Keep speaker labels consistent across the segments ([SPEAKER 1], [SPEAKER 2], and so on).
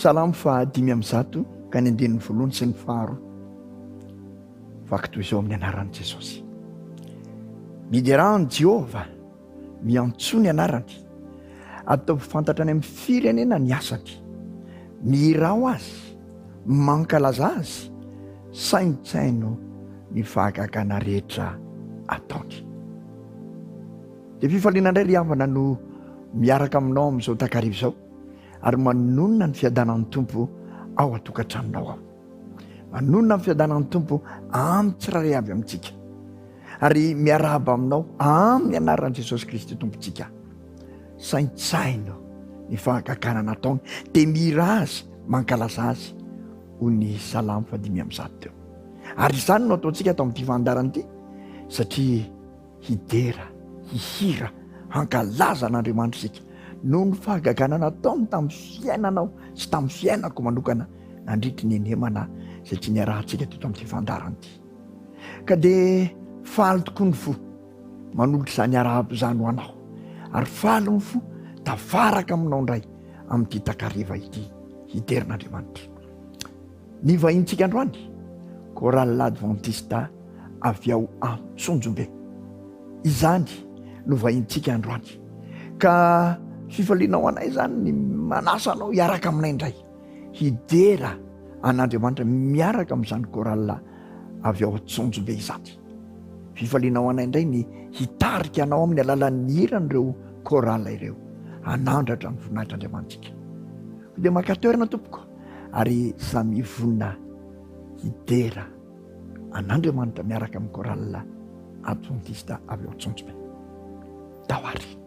[SPEAKER 1] salamo fa 5 ka ny andinin'ny voalohany sy ny faharo vaky toy izao amin'ny anaran'i Jesosy. Miderany Jehova miantso ny anarany, atao fantatra any amin'ny firenena ny asany, mirao azy, mankalaza azy, saintsaino ny fahagagana rehetra ataony. Dia fifaliana indray ry havana no miaraka aminao amin'izao takarivo izao ary manonona ny fiadanan'ny Tompo ao atokantranonao ao. Manonona ny fiadanan'ny Tompo amin'ny tsirairay avy amintsika ary miarahaba aminao amin'ny anaran'i Jesosy Kristy Tompontsika. Saintsaino ny fahagagana nataony dia mira azy, mankalaza azy ho ny salamo 5 teo. Ary izany no ataontsika atao amin'ity fandarana ity, satria hidera, hihira, hankalaza an'Andriamanitra isika noho ny fahagagana nataony tamin'ny fiainanao sy tamin'ny fiainako manokana nandritry ny enemana izay tsy niarahantsika teto amin'ity fandarana ity. Ka dia faly tokoa ny fo manolotra izany arahabo izany ho anao, ary faly ny fo tavaraka aminao indray amin'ity takariva ity hiderin'Andriamanitra. Ny vahintsika androany Chorale Adventiste avy ao Antsonjombe, izany no vahintsika androany. Ka fifalianao anay izany ny manasa anao hiaraka aminay indray hidera an'Andriamanitra miaraka amin'izany chorale avy ao Antsonjombe izany. Fifalianao anay indray ny hitarika anao amin'ny alalan'ny hiran'ireo chorale ireo, hanandratra ny voninahitran'Andriamantsika. Dia maka-toerana tompoko ary samy vonina hidera an'Andriamanitra miaraka amin'ny chorale Adventiste avy ao Antsonjombe. Dahoary.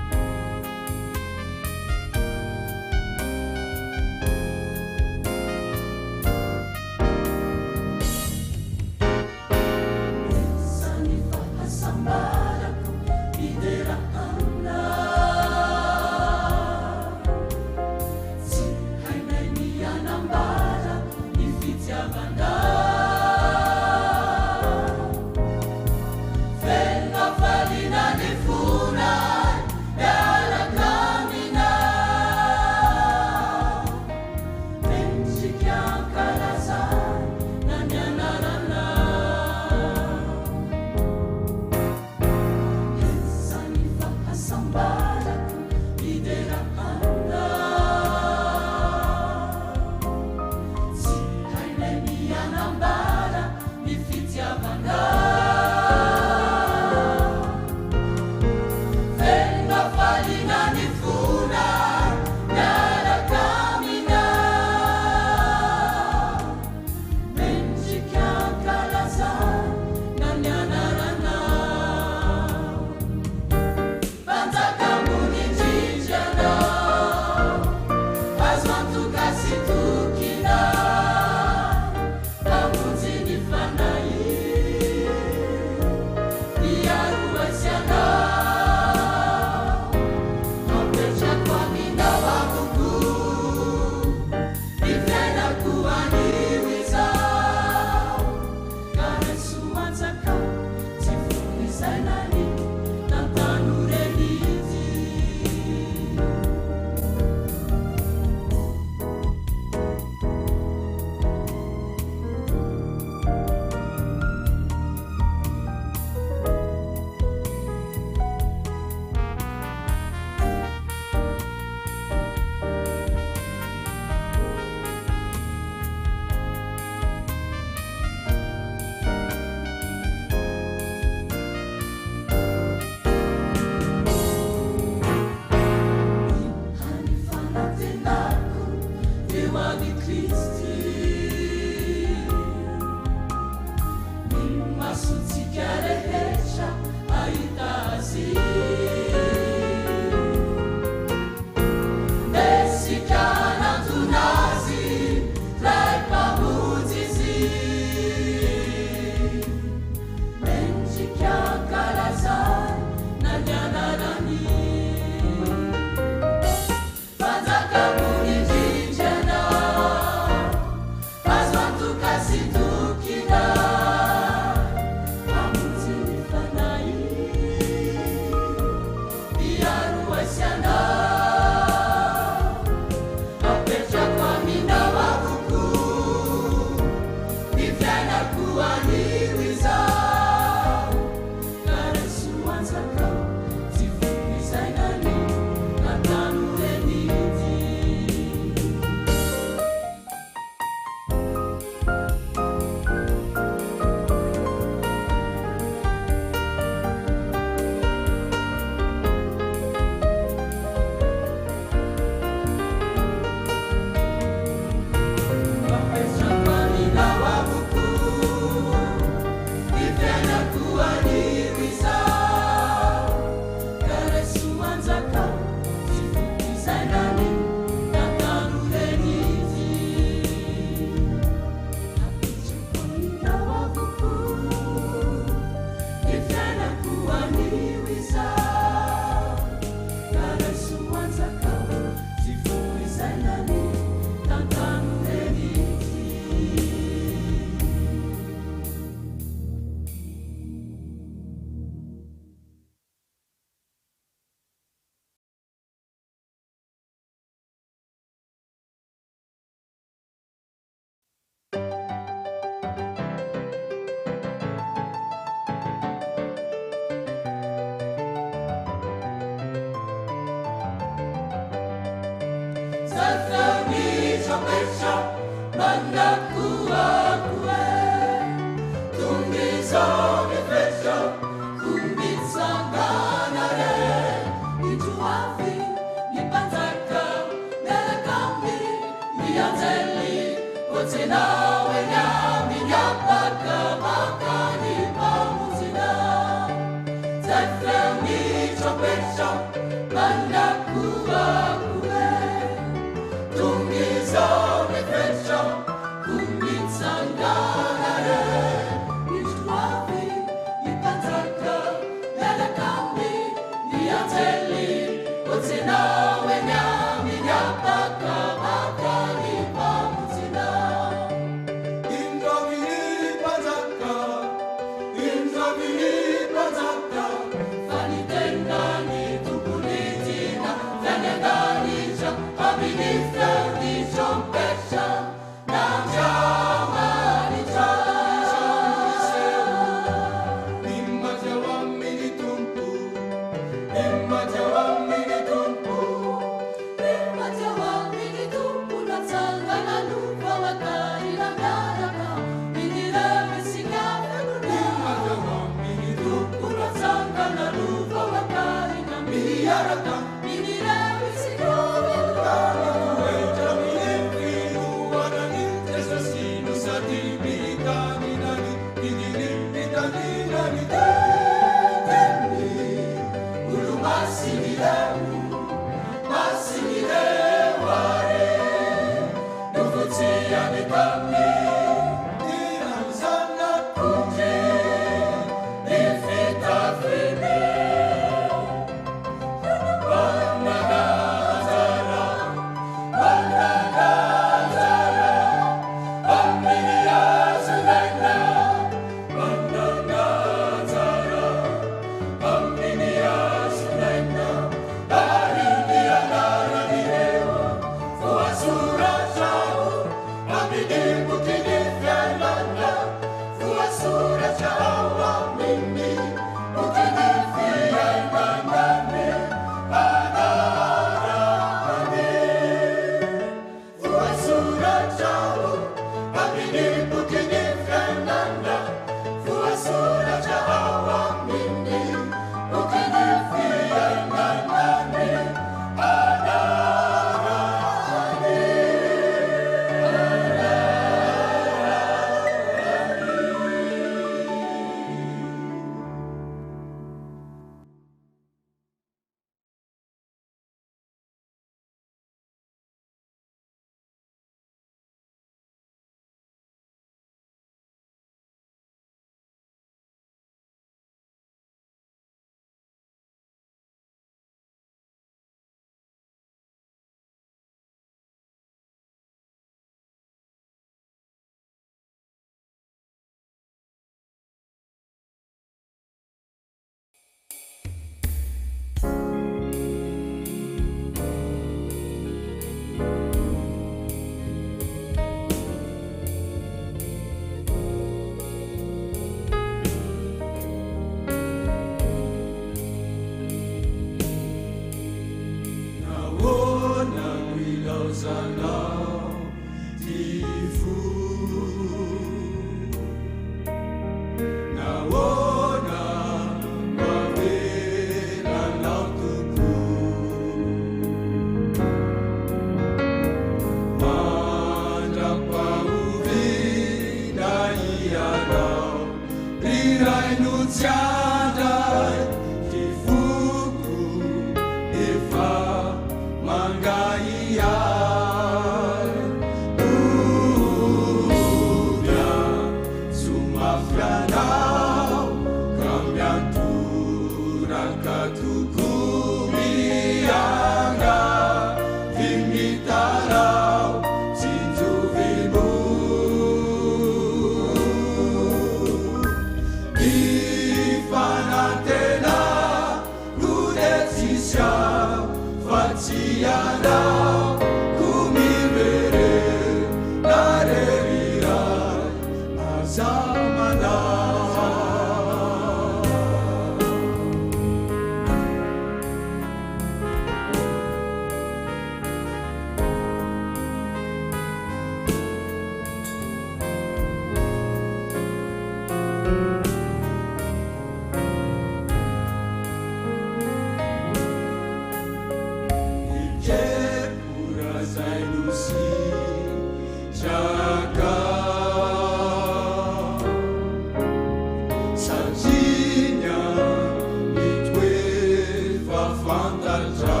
[SPEAKER 2] fantatra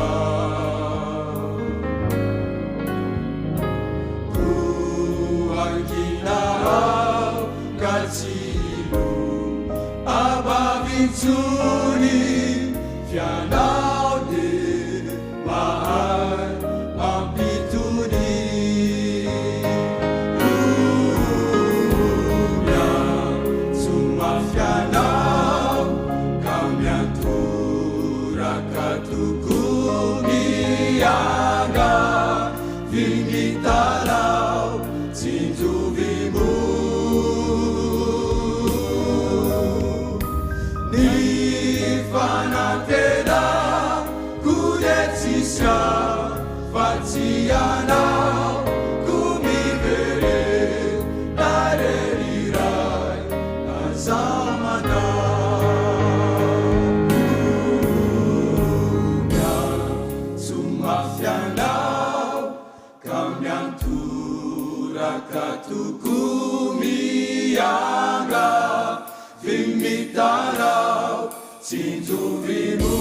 [SPEAKER 2] kuankinao katsilo abavitsony fianao de mahay mampitony miantsomafianao ka miantoraka toko mianga vinitarao tsinjovimo ny fanantena kudetsisya fatsianao kumivere darerirai azamanao sumafianao kamyanturaka tukumianga vimitarao tsinjovimo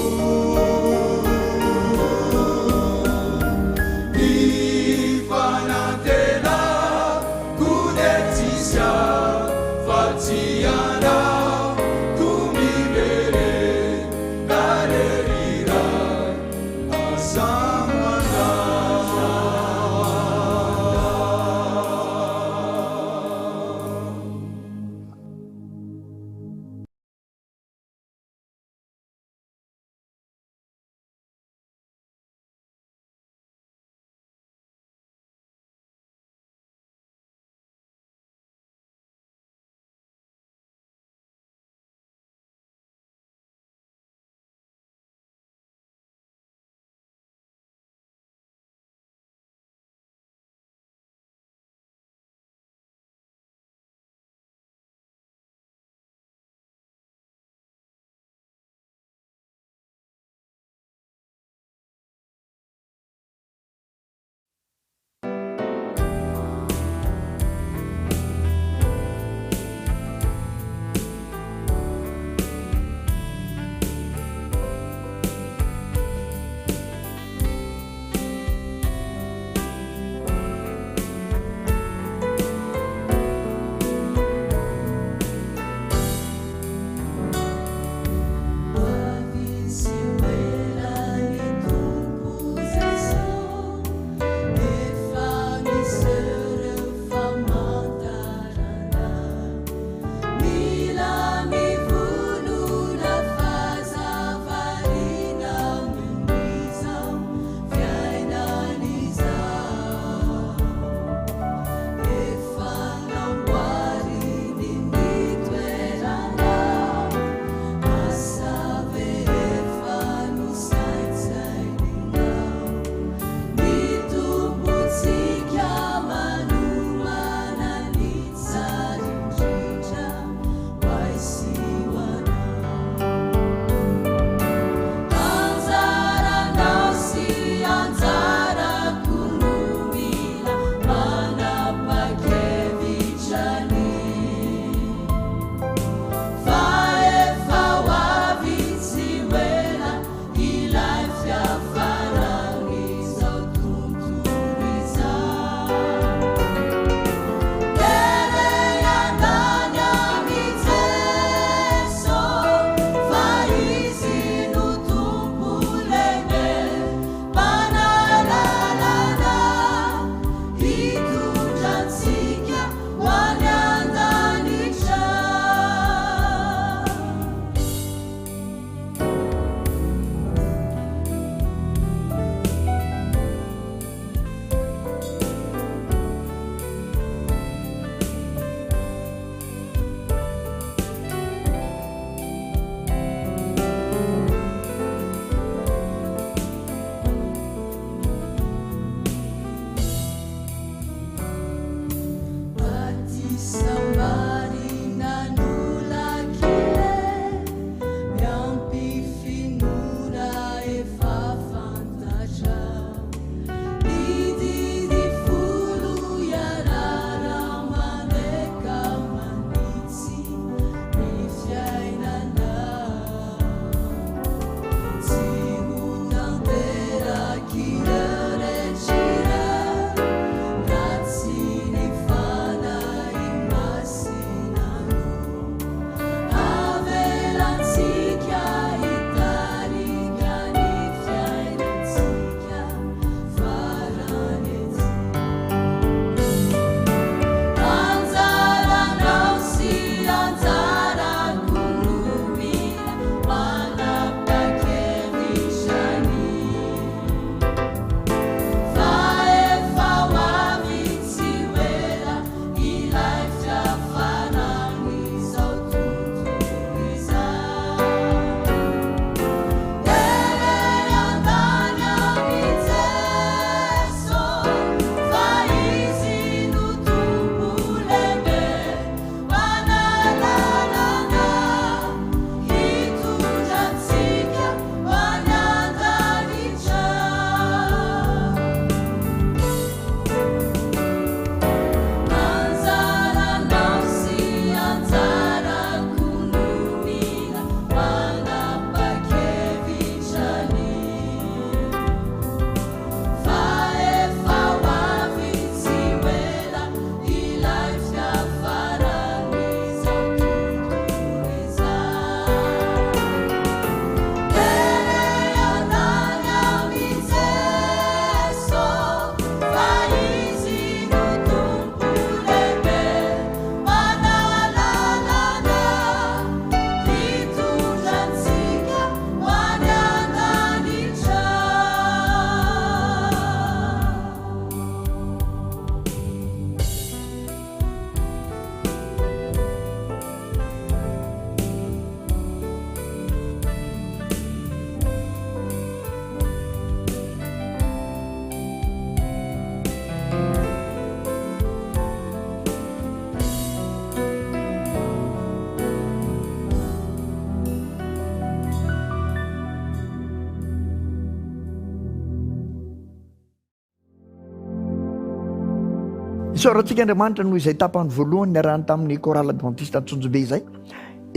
[SPEAKER 1] isaorantsika andriamanitra noho izay tapany voalohany niarahany tamin'ny korala adventiste tsonjobe izay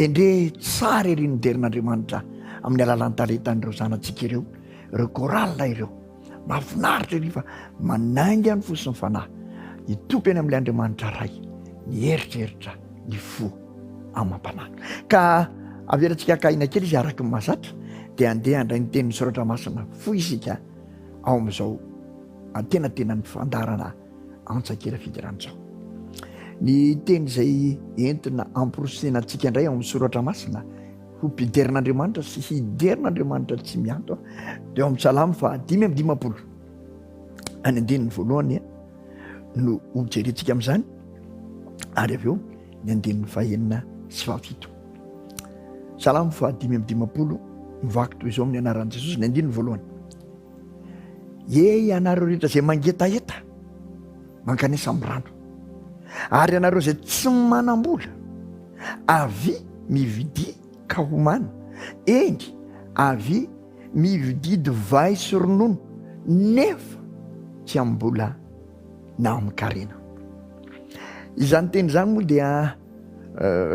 [SPEAKER 1] endre tsara ery niderin'andriamanitra amin'ny alalan'ny talentan'ireo zanantsika ireo korala ireo mahafinaritra ery fa manaingy any fosiny fanahy hitompy any amin'ilay andriamanitra ray ny eritreritra ny fo amam-panahy ka averatsika akaina kely izy araky ny mahazatra dia andeha andray ny tenin'ny soratra masina fo isika ao amin'izao tenatena ny fandarana antsakela fidiran'izao ny teny izay entina amporosena-tsika indray ao amin'ny soratra masina ho mpiderin'andriamanitra sy hiderin'andriamanitra tsy mianto dia ao amin'ny salamo fa 5:50 any andininy voalohany no hojerentsika amin'izany ary avy eo ny andininy 6 salamo fa 5:50 mivaky toy izao amin'ny anaran'i jesosy ny andininy voalohany ianareo rehetra izay mangetaeta mankanesa amin'ny rano ary ianareo izay tsy manam-bola avy mividi ka homana engy avy mividi divay sy ronono nefa tsy ambola na amin'ny karena izany teny izany moa dia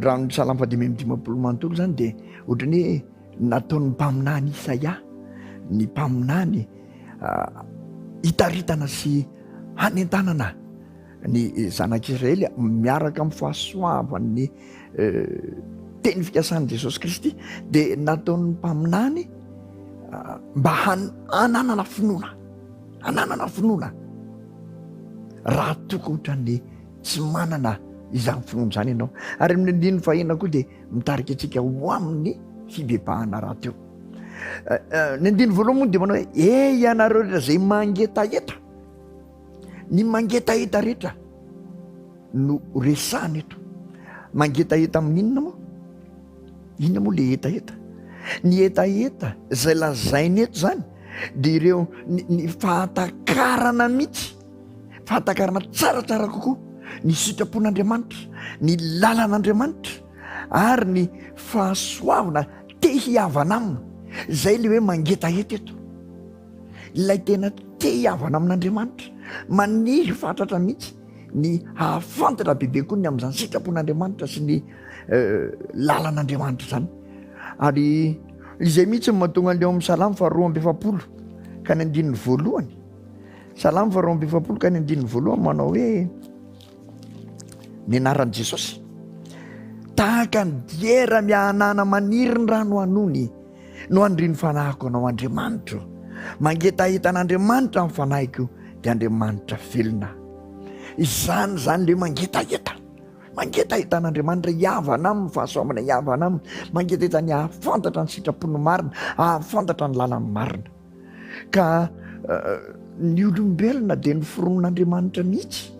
[SPEAKER 1] raha ny salamo fa 5:50 manontolo zany dia ohatrany hoe nataon'ny mpaminany Isaia ny mpaminany hitaritana sy hanentanana ny zanak'Israely miaraka amin'ny fahasoavan'ny teny fikasan'i Jesosy Kristy dia nataon'ny mpaminany mba hananana finoana raha toka ohatran'ny tsy manana izany finoana izany ianao ary amin'ny andininy 6 koa dia mitarika antsika ho amin'ny fibebahana raha teo ny andininy voalohany moa dia manao hoe ianareo rehetra izay mangetaeta ny mangetaeta rehetra no resahana eto mangetaeta amin'inona moa inona moa le etaeta ny etaeta izay lazainy eto zany dia ireo ny fahatakarana mihitsy fahatakarana tsaratsara kokoa ny sitrapon'Andriamanitra ny lalan'Andriamanitra ary ny fahasoavana te hiavana amina izay le hoe mangetaeta eto ilay tena te hiavana amin'Andriamanitra maniry fahatratra mihitsy ny hahafantatra bebe koa ny amin'izany sitrapon'Andriamanitra sy ny lalan'Andriamanitra zany ary izay mihitsy mahatonga an'ilay amin'ny salamo fa 2:70 ka ny andininy voalohany salamo fa 2:70 ka ny andininy voalohany manao hoe ny anaran'i Jesosy tahaka ny diera mihanana maniry ny rano anony no andriny fanahiko anao Andriamanitra mangetaetan'Andriamanitra amin'ny fanahiko dia Andriamanitra velona izany le mangetaetan'Andriamanitra hiavana amin'ny fahasoavana hiavana aminy mangetaetany hahafantatra ny sitrapony marina hahafantatra ny lalany marina ka ny olombelona dia ny fironon'Andriamanitra mihitsy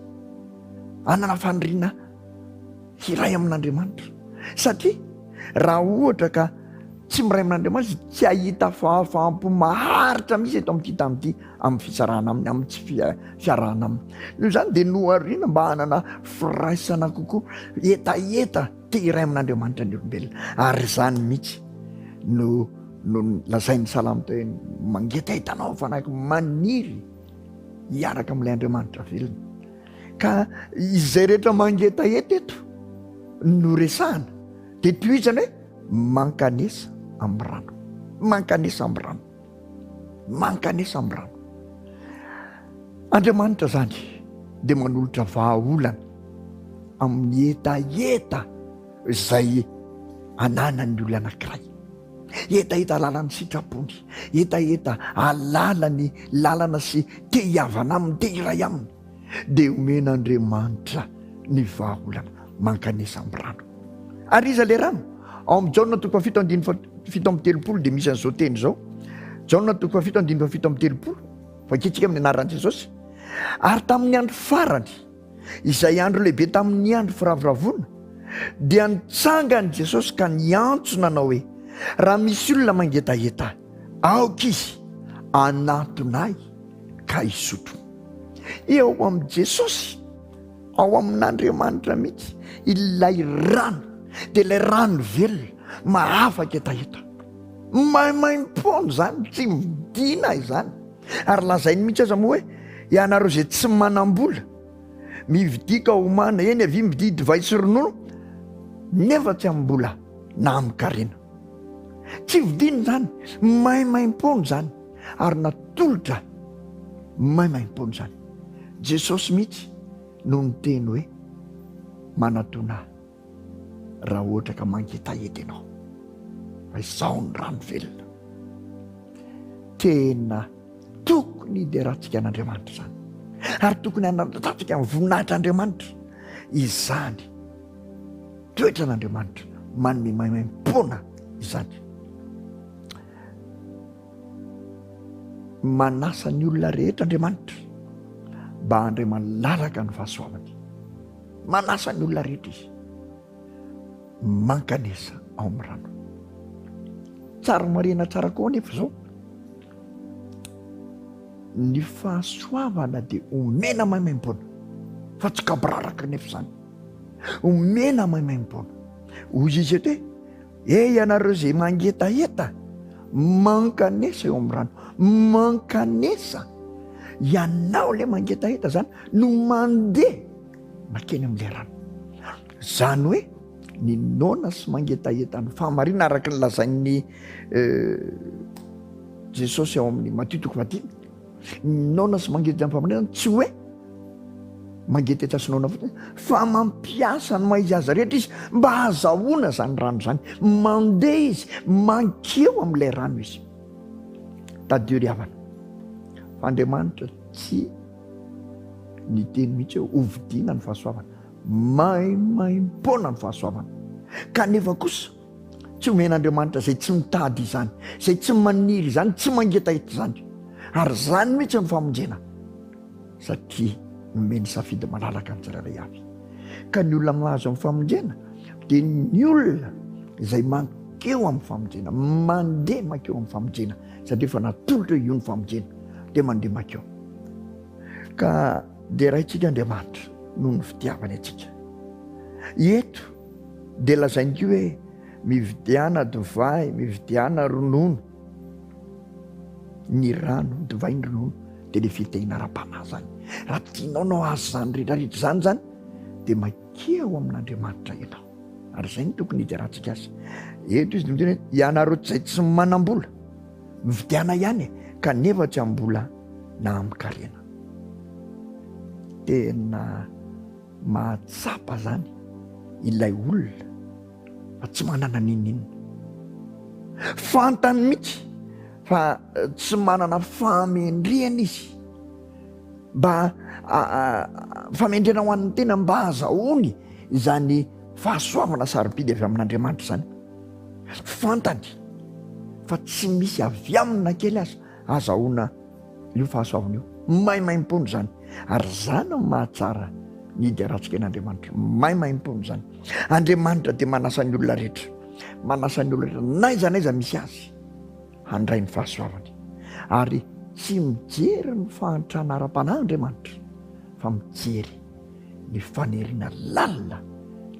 [SPEAKER 1] anana faniriana hiray amin'Andriamanitra satria raha ohatra ka tsy miray amin'Andriamanitra tsy ahita fahafaham-po maharitra misy eto amin'ity tamin'ity amin'ny fitsarana aminy amin'ny tsy fiarahana aminy io zany dia nohariana mba hanana firaisana kokoa etaeta te hiray amin'Andriamanitra ny olombelona ary zany mihitsy no lazain'ny salamo te mangetaetanao fanahiko maniry hiaraka amin'ilay Andriamanitra velona ka izay rehetra mangetaeta eto no resahana dia tohizany hoe mankanesa amin'ny rano Andriamanitra zany dia manolotra vahaolana amin'ny etaeta izay ananany olona anankiray etaeta lalany sitrapony etaeta alalany lalana sy te hiavana aminy te hiray aminy dia omen'Andriamanitra ny vahaolana mankanesa amin'ny rano ary iza le rano ao amin'ny Jaona 7:7 dia misy an'izao teny izao Jaona 7:7 vaketsika amin'ny anaran'i Jesosy ary tamin'ny andro farany izay andro lehibe tamin'ny andro firavoravoana dia nitsangany Jesosy ka niantsona nanao hoe raha misy olona mangetaeta aoka izy anatonay ka isotro eo amin'ny Jesosy ao amin'Andriamanitra mihitsy ilay rano dia ilay rano velona mahafaka etaeta maimaimpona zany tsy midina izany ary lazainy mihitsy aza moa hoe ianareo izay tsy manam-bola mividika homana eny avy mividy divay sy ronono nefa tsy ambola na amikarena. Tsy vidiny zany, maimaim-pony zany ary natolotra maimaim-pony zany. Jesosy mihitsy no niteny hoe manatona raha ohatra ka mangetaeta ianao fa izao ny rano velona. Tena tokony iderahantsika an'Andriamanitra zany ary tokony hanatatsika amin'ny voninahitr'Andriamanitra izany toetra n'Andriamanitra manome maimaim-pona izany. Manasa ny olona rehetra Andriamanitra mba handray malalaka ny fahasoavany. Manasa ny olona rehetra izy mankanesa ao amin'ny rano. Tsara marina tsara koa nefa zao ny fahasoavana dia omena maimaim-pona fa tsy kabraraka nefa zany, omena maimaim-pona. Hoy izy eto hoe ianareo zay mangetaeta mankanesa eo amin'ny rano, mankanesa. Ianao le mangetaeta zany no mandeha makeny amin'ilay rano. Zany hoe ny nona sy mangetaeta ny fahamarina araka ny lazain'ny Jesosy ao amin'ny Matthieu 5:10. Ny nona sy mangetaeta ny fahamarina tsy hoe mangetaeta sy nona fotsiny fa mampiasa ny maizy azy rehetra izy mba hazahoana zany rano zany. Mandeha izy mankeo amin'ilay rano izy. Tadio ry havana fa Andriamanitra tsy ny teny mihitsy hoe hovidina ny fahasoavana, maimaim-pona ny fahasoavana. Kanefa kosa tsy omen'Andriamanitra zay tsy mitady izany, zay tsy maniry izany, tsy mangetaeta izany. Ary zany mihitsy ny famonjena satria nomeny safidy malalaka ny tsirairay avy. Ka ny olona mahazo amin'ny famonjena dia ny olona izay mankeo amin'ny famonjena, mandeha mankeo amin'ny famonjena satria efa natolotra io ny famonjena dia mandeha mankeo. Ka dia raintsika Andriamanitra noho ny fitiavany atsika. Eto dia lazainy koa hoe mividiana divay, mividiana ronono. Ny rano, divay, ny ronono dia le fitehina ara-panahy zany. Raha tianao nao azy zany rehetrarehetra zany dia mankeo amin'Andriamanitra ianao. Ary zay ny tokony hiderahantsika azy. Eto izy miteny hoe ianareo zay tsy manam-bola mividiana ihany kanefa tsy am-bola na amikarena. Tena mahatsapa zany ilay olona fa tsy manana ninina, fantany mihitsy fa tsy manana fahamendrehana izy mba famendrena ho an'ny tena mba hazahoany izany fahasoavana sarobidy avy amin'Andriamanitra zany. Fantany fa tsy misy avy amina kely azy hazahoana io fahasoavana io, maimaim-pony zany. Ary zany mahatsara ny hiderahantsika an'Andriamanitra, maimaim-pony zany. Andriamanitra dia manasa ny olona rehetra, manasa ny olona rehetra naiza naiza misy azy handray ny fahasoavany. Ary tsy mijery ny fahantrana ara-panahy Andriamanitra fa mijery ny faneriana lalina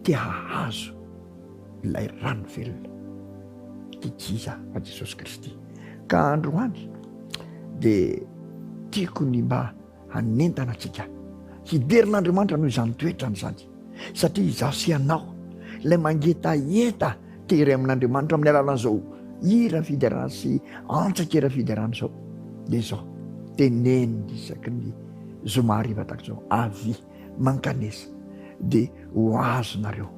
[SPEAKER 1] te hahazo ilay rano velona tijiza fa Jesosy Kristy. Ka androany dia tiako ny mba hanentana antsika hiderin'Andriamanitra noho izany toetrany zany, satria izaho sy ianao ilay mangetaeta tery amin'Andriamanitra amin'ny alalan'izao hira fiderana sy antsakera fiderana zao dia izao teneny isaky ny zoma hariva tahaka izao, avy mankanesa dia ho azonareo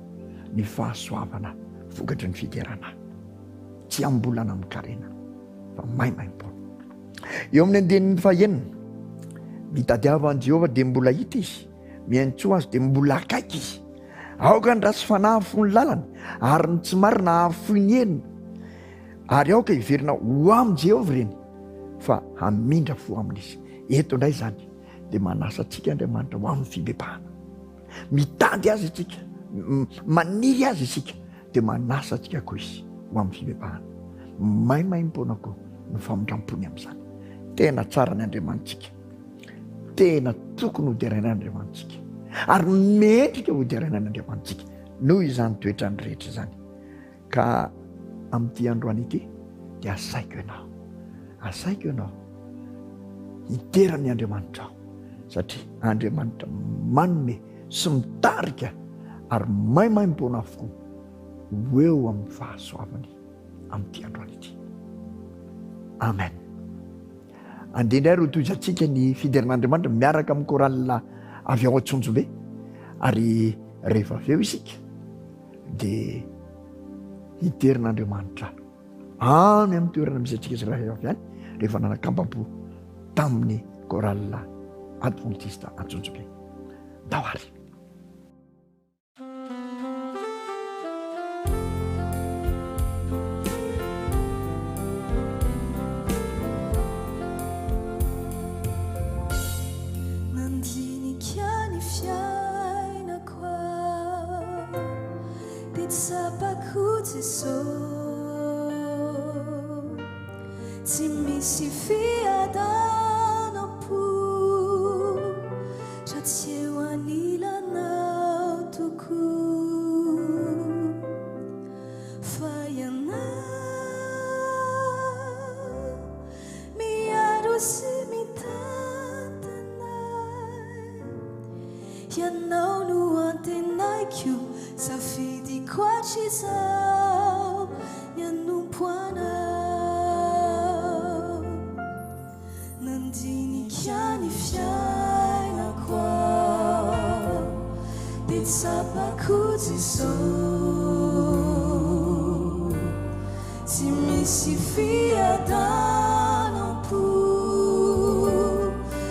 [SPEAKER 1] ny fahasoavana vokatry ny fiderana, tsy ambolana amikarena fa maimaim-pona. Eo amin'ny andinin'ny fahaenina, mitadiavan'i Jehovah dia mbola hita izy, miaintsoa azy dia mbola akaiky izy. Aoka ny ratsy fanahafo ny lalana ary ny tsy marina hahafoy ny henina, ary aoka hiverina ho amin'ny Jehovah ireny fa hamindra fo amin'izy. Eto indray zany dia manasa antsika Andriamanitra ho amin'ny fibebahana. Mitady azy isika, maniry azy isika dia manasa antsika koa izy ho amin'ny fibebahana. Maimaim-pona koa no famindram-pony amin'izany. Tena tsara ny Andriamanitsika, tena tokony ho deraina Andriamanitsika ary mendrika ho deraina Andriamanitsika noho izany toetrany rehetra izany. Ka amin'ity androany ity dia asaiko ianao hiderany Andriamanitra aho satria Andriamanitra manome sy mitarika ary maimaim-poana avokoa ho eo amin'ny fahasoavany amin'ity androany ity. Amen. Andeha indray ro toizantsika ny fiderin'Andriamanitra miaraka amin'ny koralina avy ao Antsonjombe, ary rehefa avy eo isika dia hiterin'Andriamanitra any amin'ny toerana misy antsika sy raha avy any rehefa nanakambam-po tamin'ny koralina adventista Antsonjombe. Dawary.
[SPEAKER 3] Tsy misy fiadanam-po raha tsy eo anilanao tokoa, fa ianao miaro sy mitantanay, ianao no antenaiko safidiko hatrizao ny anompo anao. Nandinika ny fiainako ao, dia tsapako Jesosy, tsy misy fiadanam-po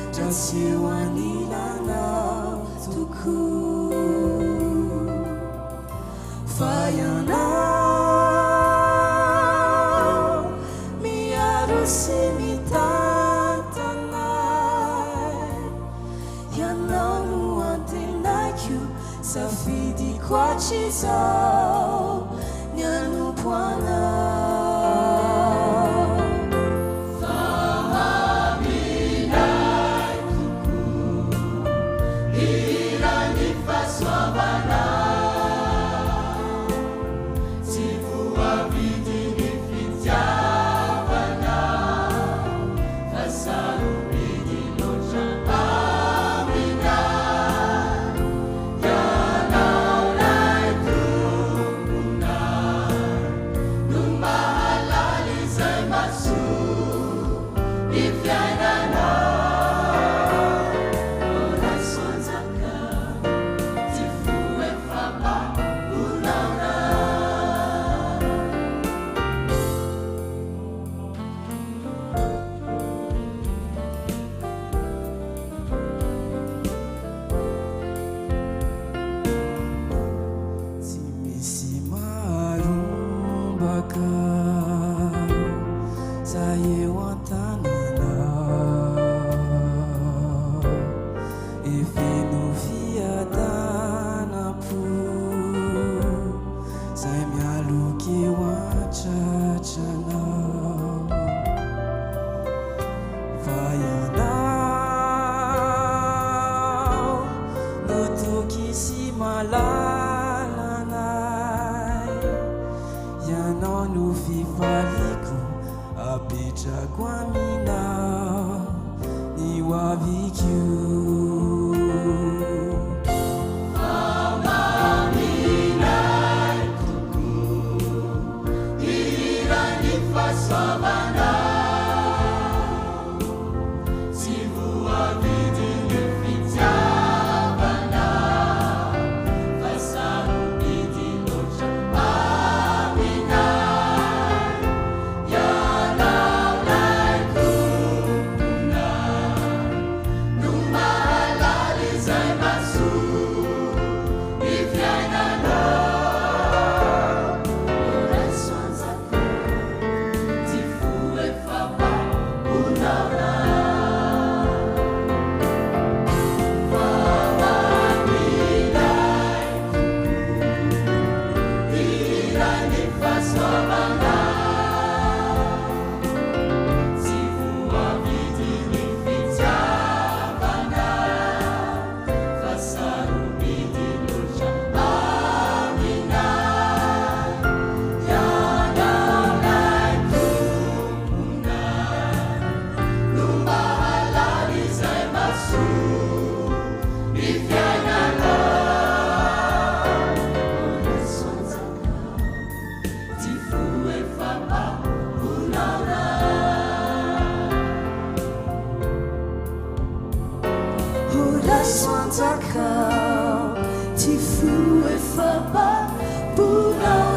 [SPEAKER 3] raha tsy eo anilanao tokoa, fa ianao miaro sy mitantanay, ianao no antenaiko safidiko hatrizao ny anompo anao.
[SPEAKER 4] Numa
[SPEAKER 3] masoanjakao ty fo efa babonao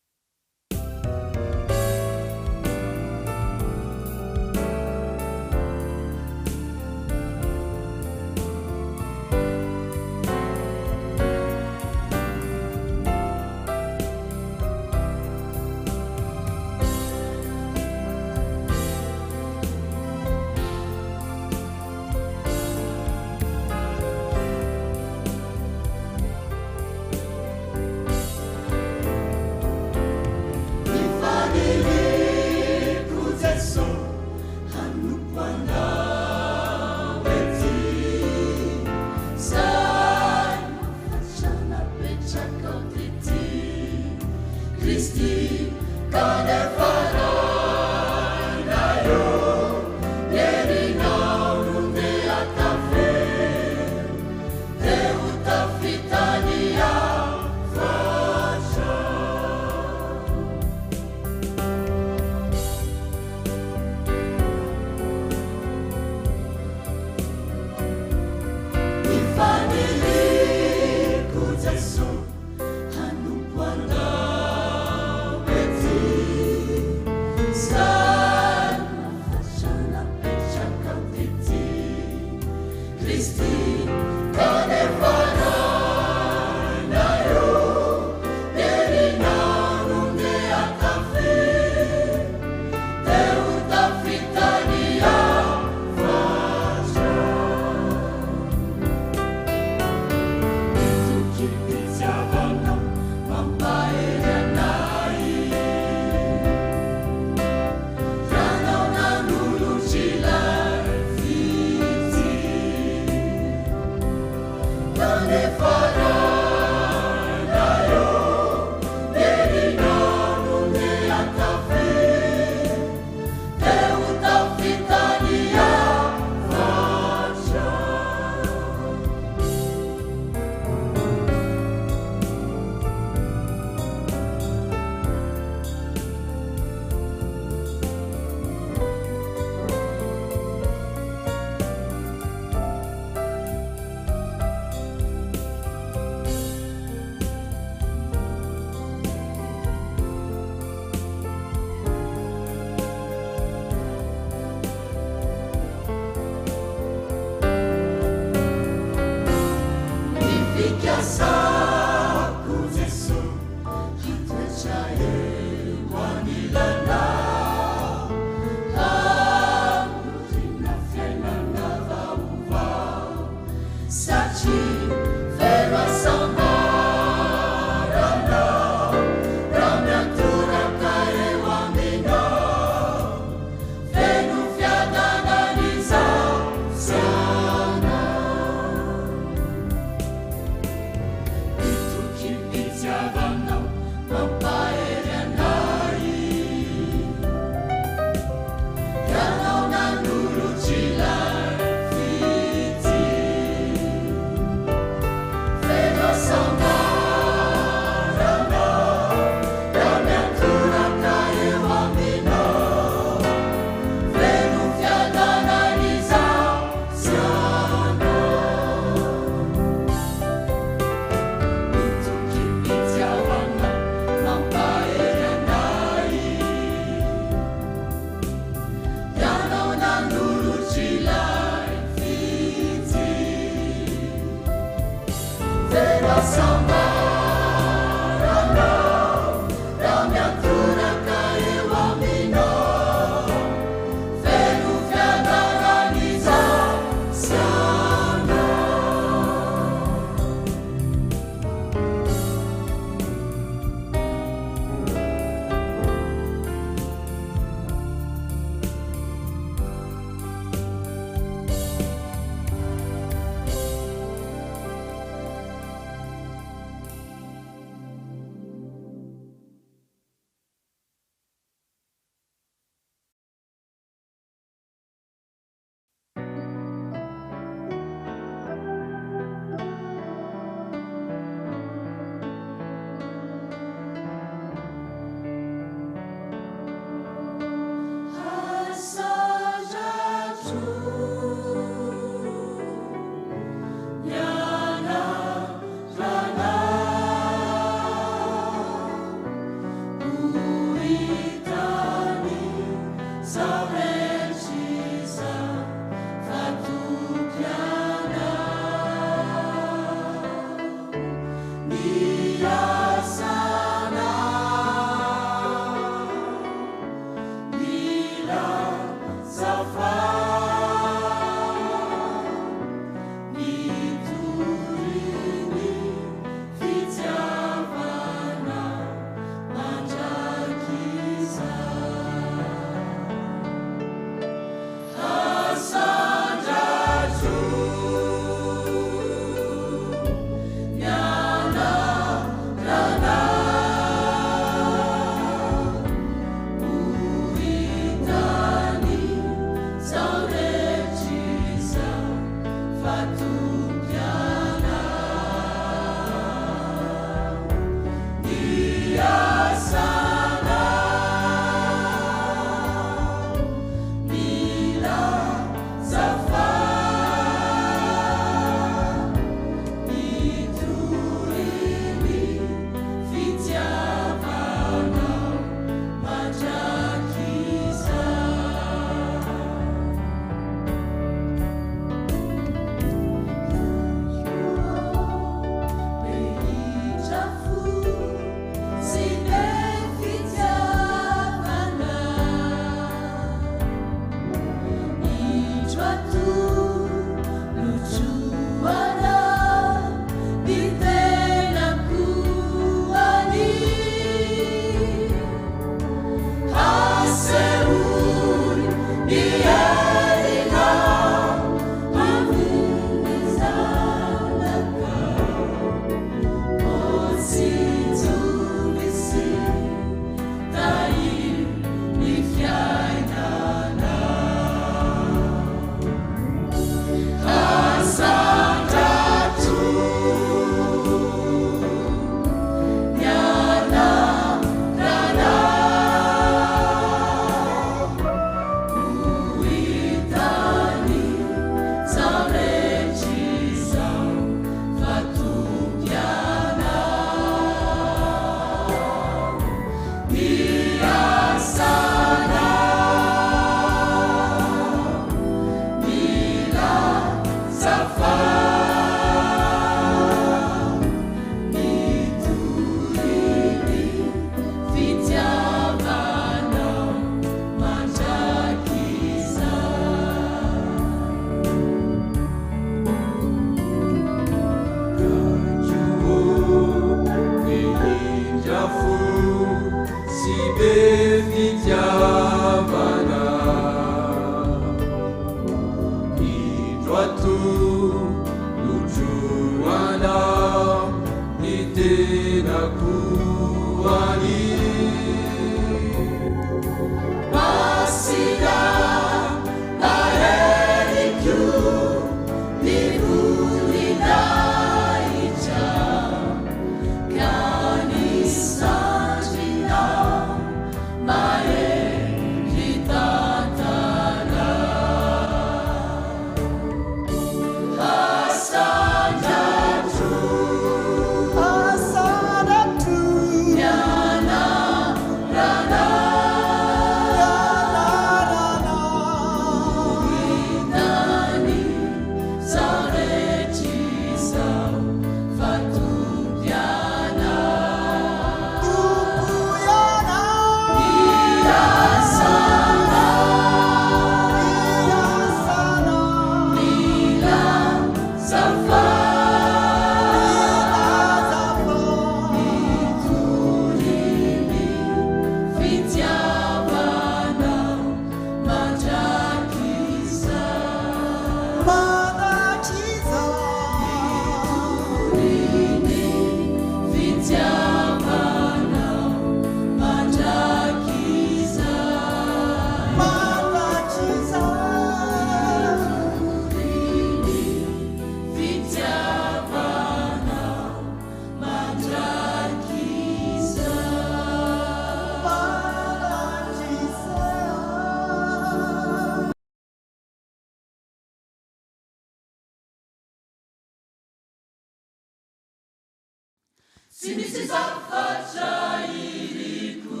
[SPEAKER 3] tsy misy zavatra iriko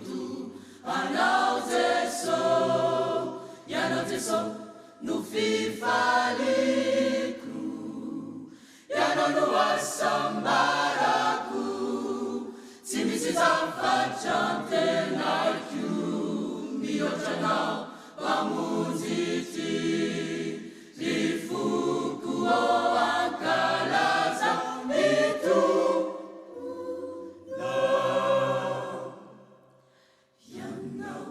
[SPEAKER 3] to anao Jesô no fifaliko ianao no asambarako tsy misy zavatra antenako mihoatranao mamonjy ty rifoko ankalaza ianao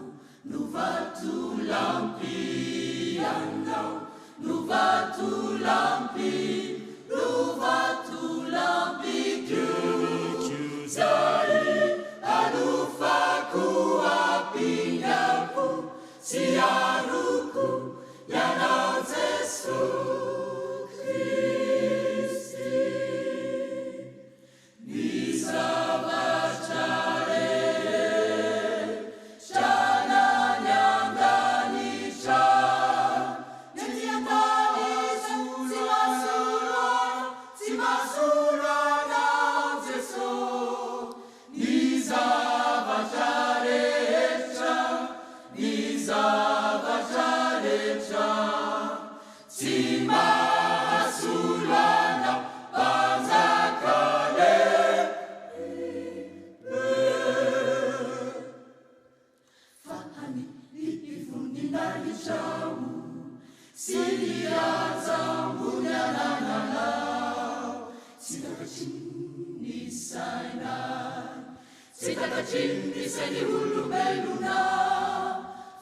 [SPEAKER 3] no vatolampy ianao no vatolampy zay alofako apingako sy aroko ianao Jesô Kristy ny zavatra rehetra nanyanganitra tsy masoranao Jesô ny zavatra rehetra tsy mahasolanao mpanjakale fa any ivoninanitrao sy niazambony anananao tsy takatry ny sainy olombelonao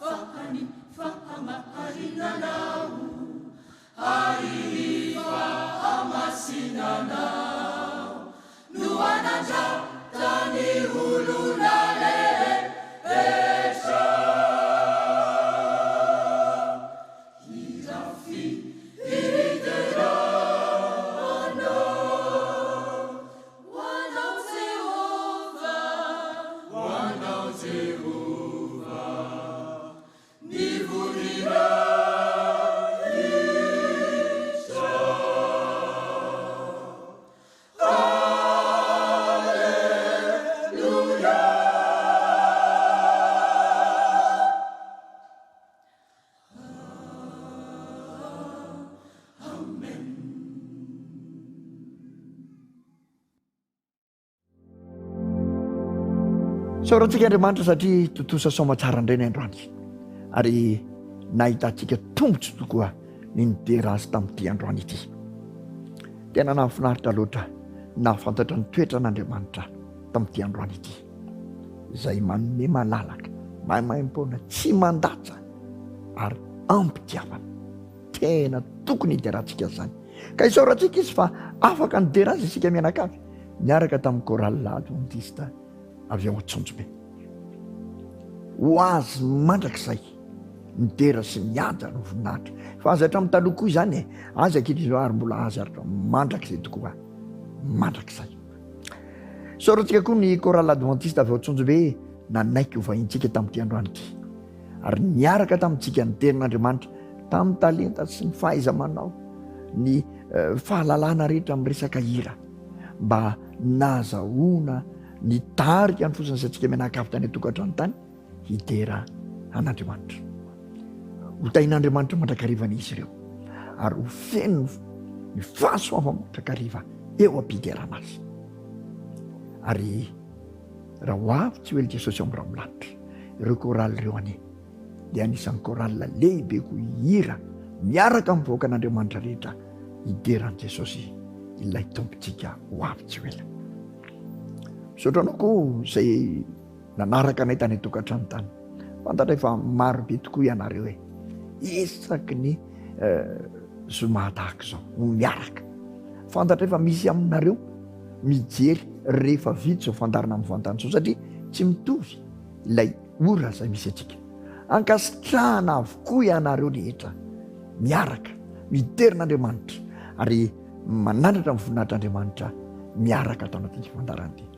[SPEAKER 3] fa any fahamaharinanao ary fahamasinanao no anandrantany olona rehetra
[SPEAKER 1] saorantsika Andriamanitra satria totosa somatsara indray ny androany ary nahitantsika tombotsy tokoa ny nidera azy tamin'ity androany ity. Tena nahafinaritra loatra nahafantatra ny toetran'Andriamanitra tamin'ity androany ity izay manome malalaka maimaimpona tsy mandatsa ary ampitiavana tena tokony hiderantsika zany ka isaorantsika izy fa afaka nidera azy isika mianakavy miaraka tamin'ny chorale adventiste avy ao Antsonjobe ho azy mandrakizay midera sy mianja no voninahitra fa azy hatramin'ny taloha koa izany azy ankehitriny ary mbola azy ary mandrakizay tokoa mandrakizay. Saorantsika koa ny chorale adventiste avy ao Antsonjobe nanaiky ho vahintsika tamin'ity androany ity ary niaraka tamintsika niterin'Andriamanitra tamin'ny talenta sy ny fahaiza-manao ny fahalalana rehetra amin'ny resaka hira mba nazahoana ny tarika ny fosiny satsika mianakavy tany atokantrano tany hidera an'Andriamanitra ho tain'Andriamanitra mandrakariva ny izy ireo ary ho feno ny fahasoava mandrakariva eo ampiderana azy ary raha ho avy tsy hoely Jesosy ao amin'ny raha milanitra ireo chorale ireo anie dia anisan'ny chorale lehibe ko hira miaraka mivoaka an'Andriamanitra rehetra hideran'i Jesosy ilay tompontsika ho avy tsy hoely. Misaotranao koa izay nanaraka anay tany atokantrano tany fantatra efa marobe tokoa ianareo hoe isaky ny zoma tahaka izao ho miaraka fantatra efa misy aminareo mijery rehefa vita izao fandarina amin'ny fantany izao satria tsy mitovy ilay ora izay misy atsika ankasitrahana avokoa ianareo rehetra miaraka miterin'Andriamanitra ary manandratra ny voninahitr'Andriamanitra miaraka atao anatin'ity fandarana ity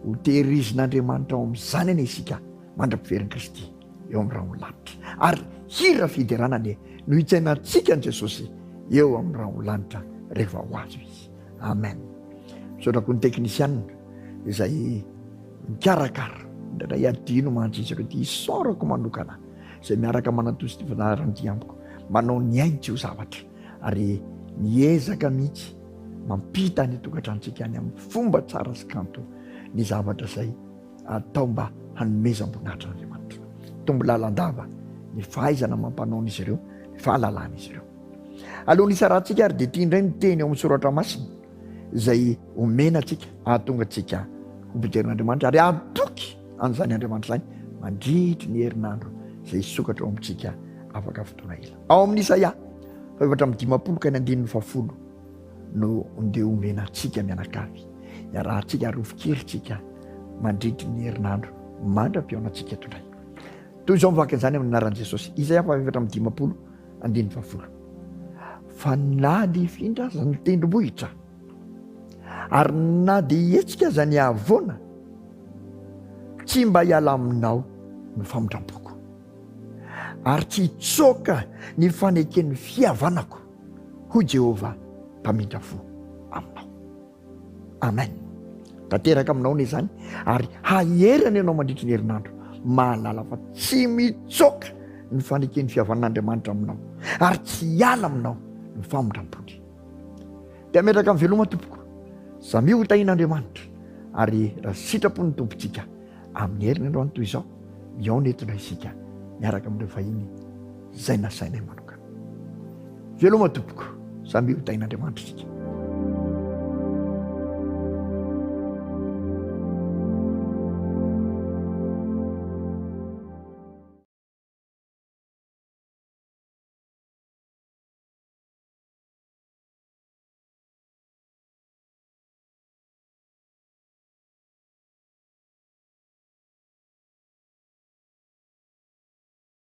[SPEAKER 1] ho tehirizin'Andriamanitra ao amin'izany ane isika mandra-piverin'i Kristy eo amin'ny raha olanitra ary hira fideranany no hitsainantsika ny Jesosy eo amin'ny raha olanitra rehefa ho azo izy. Amen. misaotrako ny teknisianna izay mikarakara indray adino mantsitsaka ty isorako manokana izay miaraka manatosy ty fanarany amiko manao ny ainy tsy ho zavatra ary miezaka mihitsy mampita ny tokantrantsika any amin'ny fomba tsara sy kanto ny zavatra izay atao mba hanomezam-boninahitra n'Andriamanitra. Tombo lalandava ny fahaizana mampanaon'izy ireo, ny fahalalàn'izy ireo. Aloha ny isarantsika ary dia tia indray miteny ao amin'ny soratra masina izay omena antsika ahatonga antsika homboterin'Andriamanitra ary atoky an'izany Andriamanitra izany mandritry ny herinandro izay sokatra ao amintsika afaka fotoana ila. Ao amin'ny Isaia 4:10 no ndeha omena antsika mianakavy iarahantsika ary ofikerytsika mandritry ny herinandro mandram-piaonantsika tondray. Toy izao mivaka an'izany amin'ny anaran'i Jesosy. Isaia 4:10 fa na dia hifindra aza ny tendrombohitra ary na dia hietsika aza ny havoana tsy mba hiala aminao ny famondram-poko ary tsy hitsoaka ny faneken'ny fihavanako hoy Jehovah mpamindra fo aminao. Amen. Tanteraka aminao ny izany ary haherana ianao mandritry ny herinandro mahalala fa tsy mitsoaka ny faneken'ny fihavanan'Andriamanitra aminao ary tsy hiala aminao ny famondram-pony. Dia metraka amin'ny veloma tompoko samy ho tahin'Andriamanitra ary raha sitrapo ny tompontsika amin'ny heriny androany toy izao miaona entona isika miaraka amin'ireo vahiny izay nasainay manokana. Veloma tompoko samy ho tahin'Andriamanitra isika.